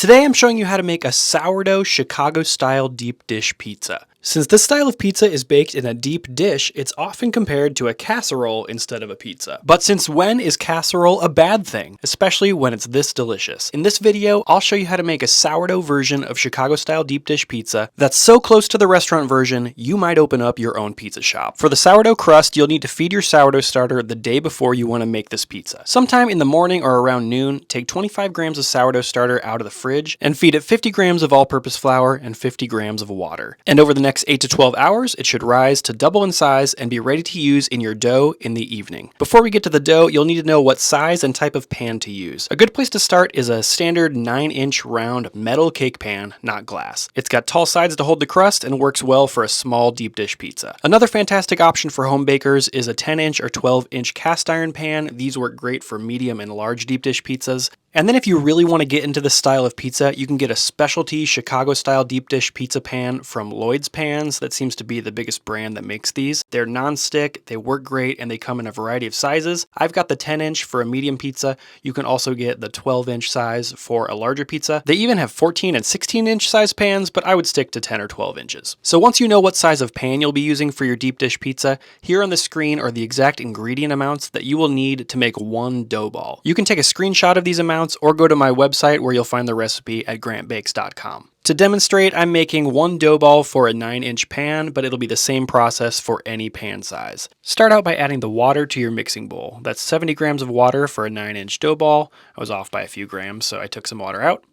Today I'm showing you how to make a sourdough Chicago-style deep dish pizza. Since this style of pizza is baked in a deep dish, it's often compared to a casserole instead of a pizza. But since when is casserole a bad thing? Especially when it's this delicious. In this video, I'll show you how to make a sourdough version of Chicago-style deep dish pizza that's so close to the restaurant version, you might open up your own pizza shop. For the sourdough crust, you'll need to feed your sourdough starter the day before you want to make this pizza. Sometime in the morning or around noon, take 25 grams of sourdough starter out of the fridge and feed it 50 grams of all-purpose flour and 50 grams of water. And over the next 8 to 12 hours, it should rise to double in size and be ready to use in your dough in the evening. Before we get to the dough, you'll need to know what size and type of pan to use. A good place to start is a standard 9-inch round metal cake pan, not glass. It's got tall sides to hold the crust and works well for a small deep dish pizza. Another fantastic option for home bakers is a 10-inch or 12-inch cast iron pan. These work great for medium and large deep dish pizzas. And then if you really want to get into this style of pizza, you can get a specialty Chicago-style deep dish pizza pan from Lloyd's Pans. That seems to be the biggest brand that makes these. They're non-stick, they work great, and they come in a variety of sizes. I've got the 10-inch for a medium pizza. You can also get the 12-inch size for a larger pizza. They even have 14 and 16-inch size pans, but I would stick to 10 or 12 inches. So once you know what size of pan you'll be using for your deep dish pizza, here on the screen are the exact ingredient amounts that you will need to make one dough ball. You can take a screenshot of these amounts or go to my website where you'll find the recipe at grantbakes.com. To demonstrate, I'm making one dough ball for a 9-inch pan, but it'll be the same process for any pan size. Start out by adding the water to your mixing bowl. That's 70 grams of water for a 9-inch dough ball. I was off by a few grams, so I took some water out.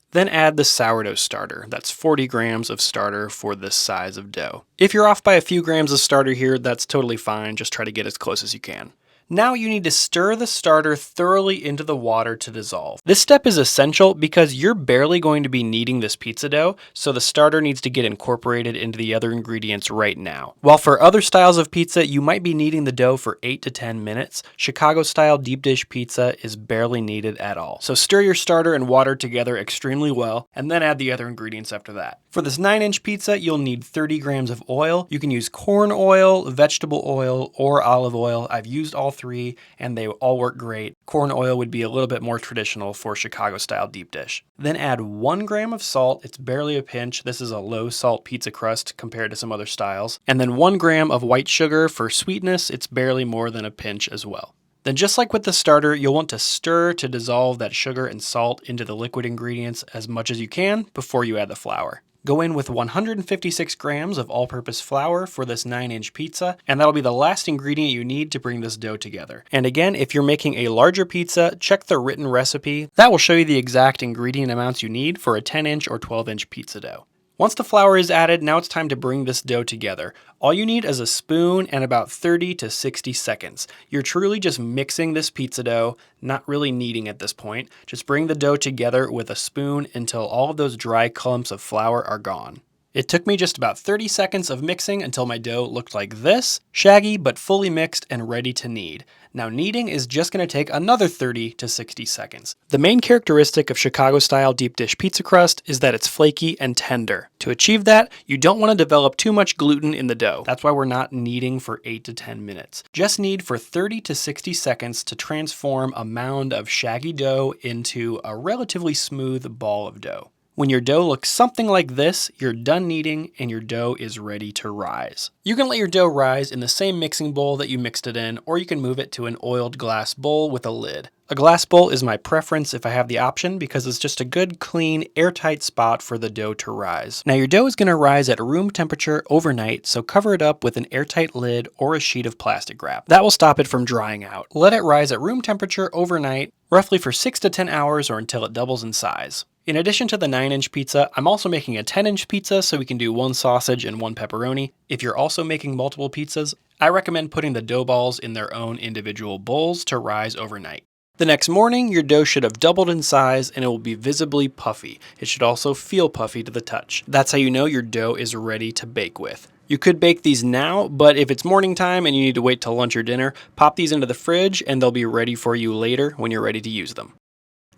Then add the sourdough starter. That's 40 grams of starter for this size of dough. If you're off by a few grams of starter here, that's totally fine. Just try to get as close as you can. Now you need to stir the starter thoroughly into the water to dissolve. This step is essential because you're barely going to be kneading this pizza dough, so the starter needs to get incorporated into the other ingredients right now. While for other styles of pizza, you might be kneading the dough for 8 to 10 minutes, Chicago-style deep dish pizza is barely kneaded at all. So stir your starter and water together extremely well, and then add the other ingredients after that. For this 9-inch pizza, you'll need 30 grams of oil. You can use corn oil, vegetable oil, or olive oil. I've used all three and they all work great. Corn oil would be a little bit more traditional for Chicago-style deep dish. Then add 1 gram of salt. It's barely a pinch. This is a low salt pizza crust compared to some other styles. And then 1 gram of white sugar for sweetness. It's barely more than a pinch as well. Then just like with the starter, you'll want to stir to dissolve that sugar and salt into the liquid ingredients as much as you can before you add the flour. Go in with 156 grams of all-purpose flour for this 9-inch pizza, and that'll be the last ingredient you need to bring this dough together. And again, if you're making a larger pizza, check the written recipe. That will show you the exact ingredient amounts you need for a 10-inch or 12-inch pizza dough. Once the flour is added, now it's time to bring this dough together. All you need is a spoon and about 30 to 60 seconds. You're truly just mixing this pizza dough, not really kneading at this point. Just bring the dough together with a spoon until all of those dry clumps of flour are gone. It took me just about 30 seconds of mixing until my dough looked like this, shaggy but fully mixed and ready to knead. Now kneading is just going to take another 30 to 60 seconds. The main characteristic of Chicago-style deep dish pizza crust is that it's flaky and tender. To achieve that, you don't want to develop too much gluten in the dough. That's why we're not kneading for 8 to 10 minutes. Just knead for 30 to 60 seconds to transform a mound of shaggy dough into a relatively smooth ball of dough. When your dough looks something like this, you're done kneading and your dough is ready to rise. You can let your dough rise in the same mixing bowl that you mixed it in, or you can move it to an oiled glass bowl with a lid. A glass bowl is my preference if I have the option because it's just a good, clean, airtight spot for the dough to rise. Now your dough is going to rise at room temperature overnight, so cover it up with an airtight lid or a sheet of plastic wrap. That will stop it from drying out. Let it rise at room temperature overnight, roughly for 6 to 10 hours or until it doubles in size. In addition to the 9-inch pizza, I'm also making a 10-inch pizza so we can do 1 sausage and 1 pepperoni. If you're also making multiple pizzas, I recommend putting the dough balls in their own individual bowls to rise overnight. The next morning, your dough should have doubled in size and it will be visibly puffy. It should also feel puffy to the touch. That's how you know your dough is ready to bake with. You could bake these now, but if it's morning time and you need to wait till lunch or dinner, pop these into the fridge and they'll be ready for you later when you're ready to use them.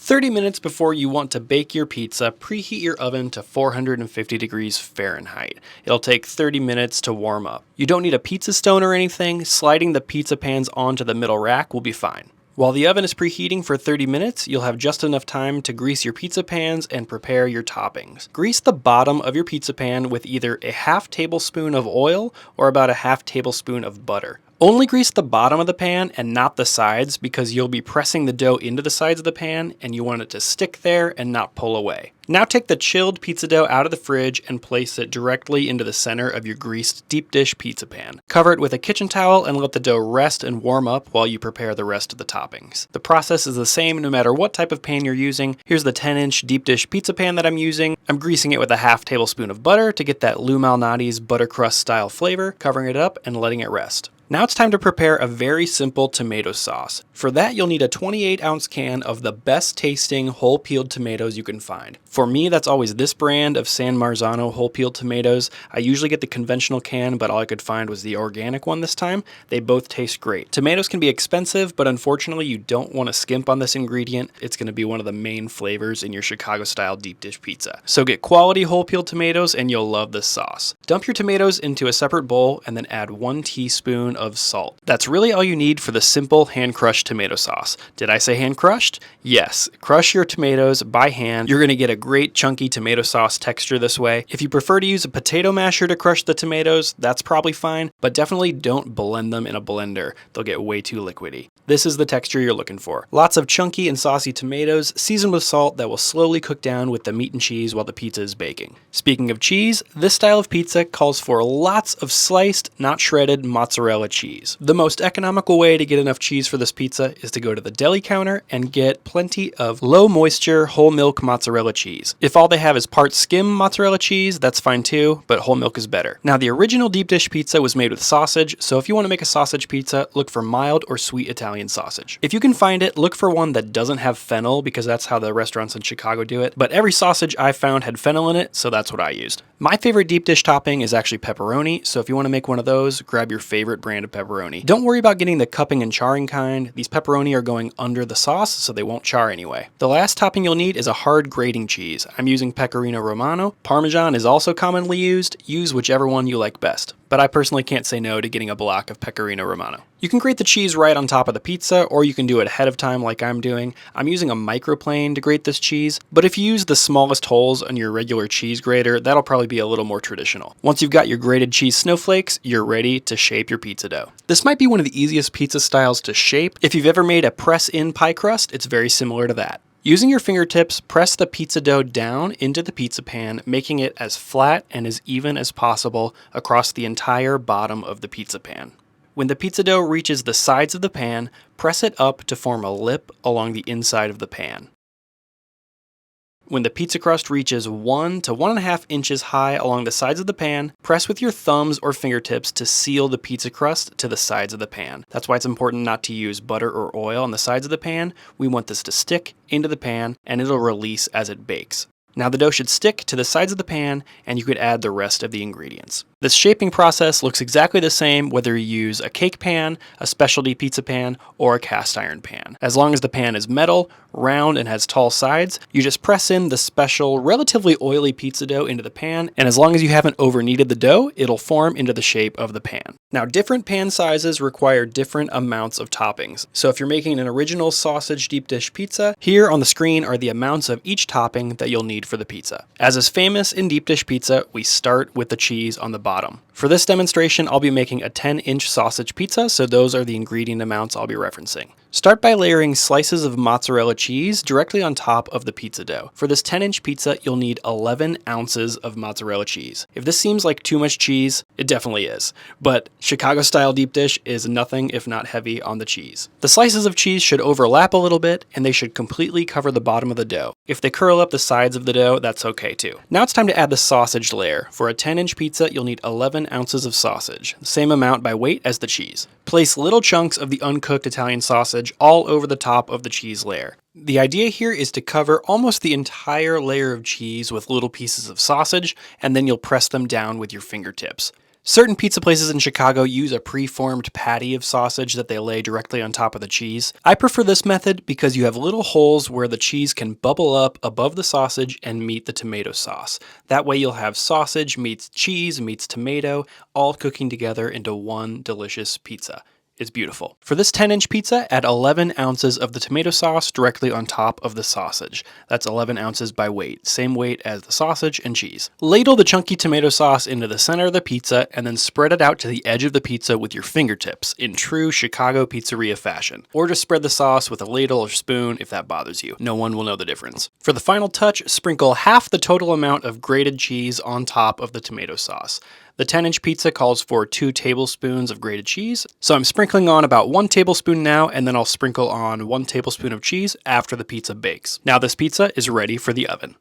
30 minutes before you want to bake your pizza, preheat your oven to 450 degrees Fahrenheit. It'll take 30 minutes to warm up. You don't need a pizza stone or anything. Sliding the pizza pans onto the middle rack will be fine. While the oven is preheating for 30 minutes, you'll have just enough time to grease your pizza pans and prepare your toppings. Grease the bottom of your pizza pan with either a half tablespoon of oil or about a half tablespoon of butter. Only grease the bottom of the pan and not the sides because you'll be pressing the dough into the sides of the pan and you want it to stick there and not pull away. Now take the chilled pizza dough out of the fridge and place it directly into the center of your greased deep dish pizza pan. Cover it with a kitchen towel and let the dough rest and warm up while you prepare the rest of the toppings. The process is the same no matter what type of pan you're using. Here's the 10-inch deep dish pizza pan that I'm using. I'm greasing it with a half tablespoon of butter to get that Lou Malnati's butter crust style flavor, covering it up and letting it rest. Now it's time to prepare a very simple tomato sauce. For that, you'll need a 28-ounce can of the best tasting whole peeled tomatoes you can find. For me, that's always this brand of San Marzano whole peeled tomatoes. I usually get the conventional can, but all I could find was the organic one this time. They both taste great. Tomatoes can be expensive, but unfortunately you don't want to skimp on this ingredient. It's going to be one of the main flavors in your Chicago-style deep dish pizza. So get quality whole peeled tomatoes and you'll love this sauce. Dump your tomatoes into a separate bowl and then add 1 teaspoon of salt. That's really all you need for the simple hand-crushed tomato sauce. Did I say hand-crushed? Yes. Crush your tomatoes by hand. You're going to get a great chunky tomato sauce texture this way. If you prefer to use a potato masher to crush the tomatoes, that's probably fine, but definitely don't blend them in a blender. They'll get way too liquidy. This is the texture you're looking for. Lots of chunky and saucy tomatoes seasoned with salt that will slowly cook down with the meat and cheese while the pizza is baking. Speaking of cheese, this style of pizza calls for lots of sliced, not shredded mozzarella cheese. The most economical way to get enough cheese for this pizza is to go to the deli counter and get plenty of low moisture whole milk mozzarella cheese. If all they have is part skim mozzarella cheese, that's fine too, but whole milk is better. Now the original deep dish pizza was made with sausage, so if you want to make a sausage pizza, look for mild or sweet Italian sausage. If you can find it, look for one that doesn't have fennel because that's how the restaurants in Chicago do it, but every sausage I found had fennel in it, so that's what I used. My favorite deep dish topping is actually pepperoni, so if you want to make one of those, grab your favorite brand of pepperoni. Don't worry about getting the cupping and charring kind. These pepperoni are going under the sauce, so they won't char anyway. The last topping you'll need is a hard grating cheese. I'm using Pecorino Romano. Parmesan is also commonly used. Use whichever one you like best. But I personally can't say no to getting a block of Pecorino Romano. You can grate the cheese right on top of the pizza, or you can do it ahead of time like I'm doing. I'm using a microplane to grate this cheese, but if you use the smallest holes on your regular cheese grater, that'll probably be a little more traditional. Once you've got your grated cheese snowflakes, you're ready to shape your pizza dough. This might be one of the easiest pizza styles to shape. If you've ever made a press-in pie crust, it's very similar to that. Using your fingertips, press the pizza dough down into the pizza pan, making it as flat and as even as possible across the entire bottom of the pizza pan. When the pizza dough reaches the sides of the pan, press it up to form a lip along the inside of the pan. When the pizza crust reaches 1 to 1.5 inches high along the sides of the pan, press with your thumbs or fingertips to seal the pizza crust to the sides of the pan. That's why it's important not to use butter or oil on the sides of the pan. We want this to stick into the pan and it'll release as it bakes. Now the dough should stick to the sides of the pan and you could add the rest of the ingredients. This shaping process looks exactly the same whether you use a cake pan, a specialty pizza pan, or a cast iron pan. As long as the pan is metal, round, and has tall sides, you just press in the special, relatively oily pizza dough into the pan, and as long as you haven't over-kneaded the dough, it'll form into the shape of the pan. Now, different pan sizes require different amounts of toppings. So if you're making an original sausage deep dish pizza, here on the screen are the amounts of each topping that you'll need for the pizza. As is famous in deep dish pizza, we start with the cheese on the bottom. For this demonstration, I'll be making a 10-inch sausage pizza, so those are the ingredient amounts I'll be referencing. Start by layering slices of mozzarella cheese directly on top of the pizza dough. For this 10-inch pizza, you'll need 11 ounces of mozzarella cheese. If this seems like too much cheese, it definitely is. But Chicago-style deep dish is nothing if not heavy on the cheese. The slices of cheese should overlap a little bit, and they should completely cover the bottom of the dough. If they curl up the sides of the dough, that's okay too. Now it's time to add the sausage layer. For a 10-inch pizza, you'll need 11 ounces of sausage, the same amount by weight as the cheese. Place little chunks of the uncooked Italian sausage all over the top of the cheese layer. The idea here is to cover almost the entire layer of cheese with little pieces of sausage, and then you'll press them down with your fingertips. Certain pizza places in Chicago use a pre-formed patty of sausage that they lay directly on top of the cheese. I prefer this method because you have little holes where the cheese can bubble up above the sausage and meet the tomato sauce. That way you'll have sausage meets cheese meets tomato all cooking together into one delicious pizza. is beautiful. For this 10-inch pizza, add 11 ounces of the tomato sauce directly on top of the sausage. That's 11 ounces by weight, same weight as the sausage and cheese. Ladle the chunky tomato sauce into the center of the pizza and then spread it out to the edge of the pizza with your fingertips in true Chicago pizzeria fashion. Or just spread the sauce with a ladle or spoon if that bothers you. No one will know the difference. For the final touch, sprinkle half the total amount of grated cheese on top of the tomato sauce. The 10-inch pizza calls for 2 tablespoons of grated cheese, so I'm sprinkling on about 1 tablespoon now, and then I'll sprinkle on 1 tablespoon of cheese after the pizza bakes. Now this pizza is ready for the oven.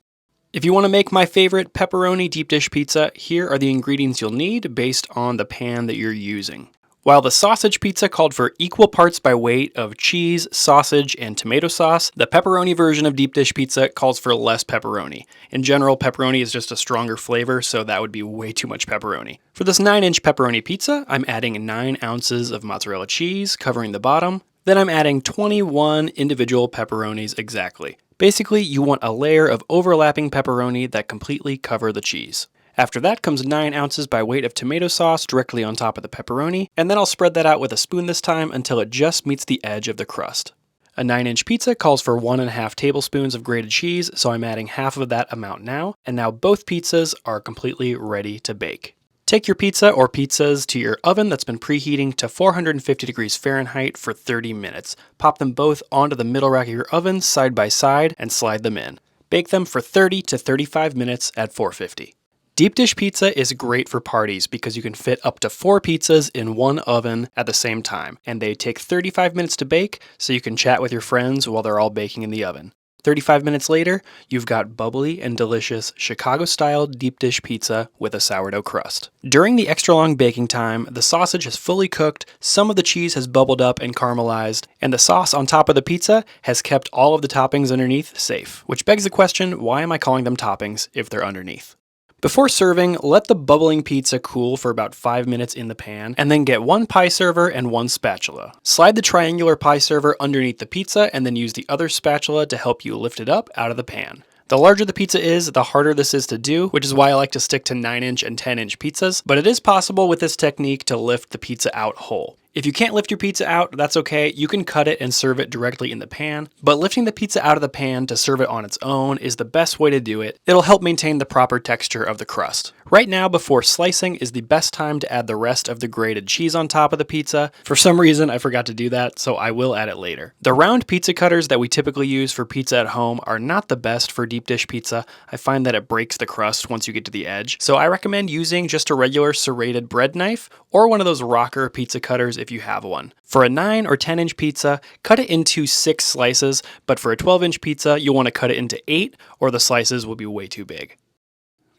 If you want to make my favorite pepperoni deep dish pizza, here are the ingredients you'll need based on the pan that you're using. While the sausage pizza called for equal parts by weight of cheese, sausage, and tomato sauce, the pepperoni version of deep dish pizza calls for less pepperoni. In general, pepperoni is just a stronger flavor, so that would be way too much pepperoni. For this 9-inch pepperoni pizza, I'm adding 9 ounces of mozzarella cheese, covering the bottom. Then I'm adding 21 individual pepperonis exactly. Basically, you want a layer of overlapping pepperoni that completely cover the cheese. After that comes 9 ounces by weight of tomato sauce directly on top of the pepperoni, and then I'll spread that out with a spoon this time until it just meets the edge of the crust. A 9-inch pizza calls for 1.5 tablespoons of grated cheese, so I'm adding half of that amount now, and now both pizzas are completely ready to bake. Take your pizza or pizzas to your oven that's been preheating to 450 degrees Fahrenheit for 30 minutes. Pop them both onto the middle rack of your oven side by side and slide them in. Bake them for 30 to 35 minutes at 450. Deep dish pizza is great for parties because you can fit up to 4 pizzas in one oven at the same time, and they take 35 minutes to bake, so you can chat with your friends while they're all baking in the oven. 35 minutes later, you've got bubbly and delicious Chicago-style deep dish pizza with a sourdough crust. During the extra long baking time, the sausage is fully cooked, some of the cheese has bubbled up and caramelized, and the sauce on top of the pizza has kept all of the toppings underneath safe. Which begs the question, why am I calling them toppings if they're underneath? Before serving, let the bubbling pizza cool for about 5 minutes in the pan, and then get 1 pie server and 1 spatula. Slide the triangular pie server underneath the pizza and then use the other spatula to help you lift it up out of the pan. The larger the pizza is, the harder this is to do, which is why I like to stick to 9-inch and 10-inch pizzas, but it is possible with this technique to lift the pizza out whole. If you can't lift your pizza out, that's okay. You can cut it and serve it directly in the pan, but lifting the pizza out of the pan to serve it on its own is the best way to do it. It'll help maintain the proper texture of the crust. Right now, before slicing, is the best time to add the rest of the grated cheese on top of the pizza. For some reason, I forgot to do that, so I will add it later. The round pizza cutters that we typically use for pizza at home are not the best for deep dish pizza. I find that it breaks the crust once you get to the edge, so I recommend using just a regular serrated bread knife or one of those rocker pizza cutters if you have one. For a 9 or 10-inch pizza, cut it into 6 slices, but for a 12-inch pizza, you'll want to cut it into 8 or the slices will be way too big.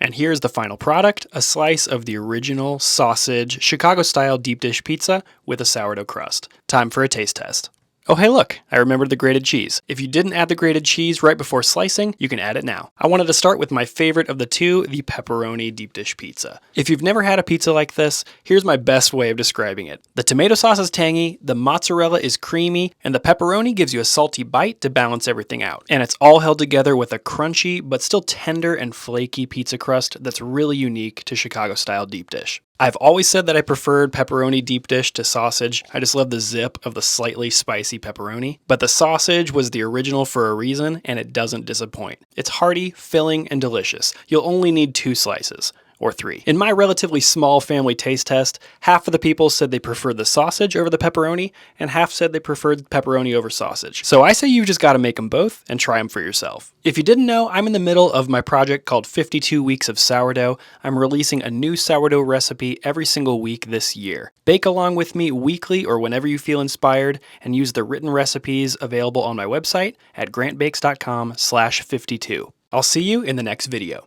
And here's the final product, a slice of the original sausage Chicago-style deep dish pizza with a sourdough crust. Time for a taste test. Oh hey look, I remembered the grated cheese. If you didn't add the grated cheese right before slicing, you can add it now. I wanted to start with my favorite of the two, the pepperoni deep dish pizza. If you've never had a pizza like this, here's my best way of describing it. The tomato sauce is tangy, the mozzarella is creamy, and the pepperoni gives you a salty bite to balance everything out. And it's all held together with a crunchy, but still tender and flaky pizza crust that's really unique to Chicago-style deep dish. I've always said that I preferred pepperoni deep dish to sausage. I just love the zip of the slightly spicy pepperoni. But the sausage was the original for a reason, and it doesn't disappoint. It's hearty, filling, and delicious. You'll only need 2 slices. Or 3. In my relatively small family taste test, half of the people said they preferred the sausage over the pepperoni, and half said they preferred pepperoni over sausage. So I say you just gotta make them both and try them for yourself. If you didn't know, I'm in the middle of my project called 52 Weeks of Sourdough. I'm releasing a new sourdough recipe every single week this year. Bake along with me weekly or whenever you feel inspired, and use the written recipes available on my website at grantbakes.com/52. I'll see you in the next video.